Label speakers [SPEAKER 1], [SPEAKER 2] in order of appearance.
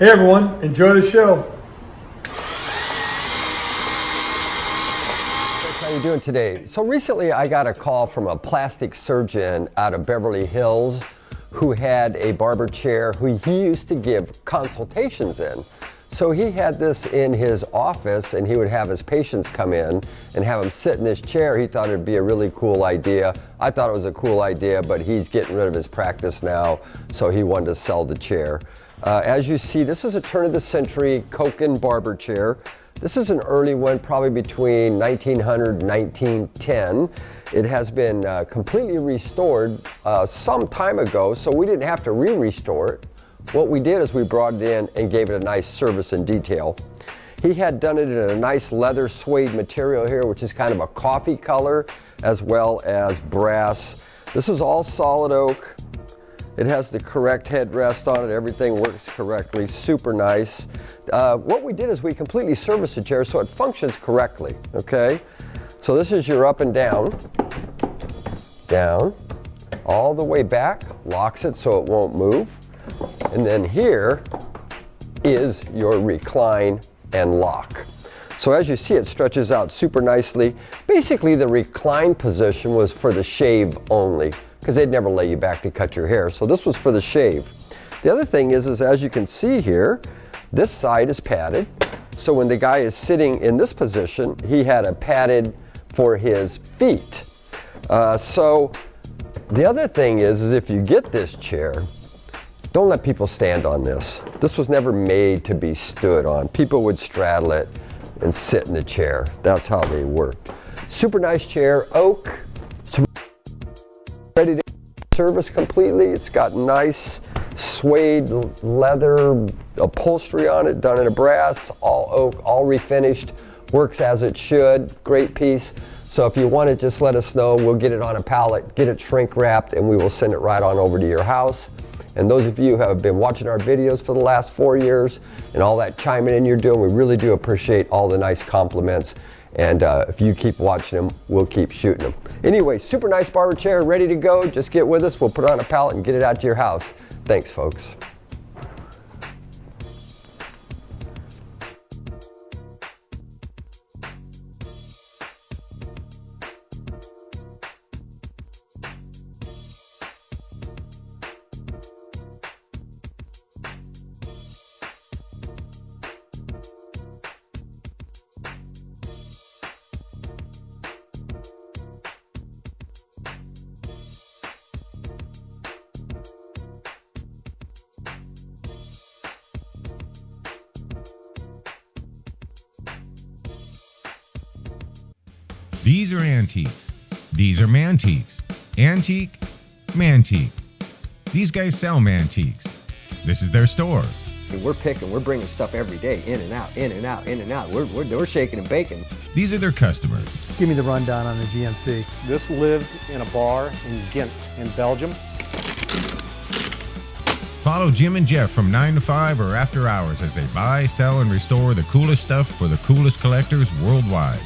[SPEAKER 1] Hey everyone, enjoy the show.
[SPEAKER 2] How you doing today? So recently I got a call from a plastic surgeon out of Beverly Hills who had a barber chair who he used to give consultations in. So he had this in his office and he would have his patients come in and have them sit in this chair. He thought it'd be a really cool idea. I thought it was a cool idea, but he's getting rid of his practice now, so he wanted to sell the chair. As you see, this is a turn of the century KOKEN Barber chair. This is an early one, probably between 1900 and 1910. It has been completely restored some time ago, so we didn't have to restore it. What we did is we brought it in and gave it a nice service and detail. He had done it in a nice leather suede material here, which is kind of a coffee color, as well as brass. This is all solid oak. It has the correct headrest on it. Everything works correctly, super nice. What we did is we completely serviced the chair so it functions correctly, okay? So this is your up and down, all the way back, locks it so it won't move. And then here is your recline and lock. So as you see, it stretches out super nicely. Basically, the recline position was for the shave only, because they'd never lay you back to cut your hair. So this was for the shave. The other thing is as you can see here, this side is padded. So when the guy is sitting in this position, he had a padded for his feet. So the other thing is if you get this chair, don't let people stand on this. This was never made to be stood on. People would straddle it and sit in the chair. That's how they worked. Super nice chair, oak. Ready to service completely. It's got nice suede leather upholstery on it, done in a brass, all oak, all refinished. Works as it should. Great piece. So if you want it, just let us know. We'll get it on a pallet, get it shrink wrapped, and we will send it right on over to your house. And those of you who have been watching our videos for the last 4 years and all that chiming in you're doing, we really do appreciate all the nice compliments. And if you keep watching them, we'll keep shooting them. Anyway, super nice barber chair, ready to go. Just get with us. We'll put it on a pallet and get it out to your house. Thanks, folks.
[SPEAKER 3] These are antiques. These are Mantiques. Antique, Mantique. These guys sell Mantiques. This is their store.
[SPEAKER 2] We're bringing stuff every day, in and out, in and out, in and out. We're shaking and baking.
[SPEAKER 3] These are their customers.
[SPEAKER 1] Give me the rundown on the GMC.
[SPEAKER 4] This lived in a bar in Ghent in Belgium.
[SPEAKER 3] Follow Jim and Jeff from 9 to 5 or after hours as they buy, sell, and restore the coolest stuff for the coolest collectors worldwide.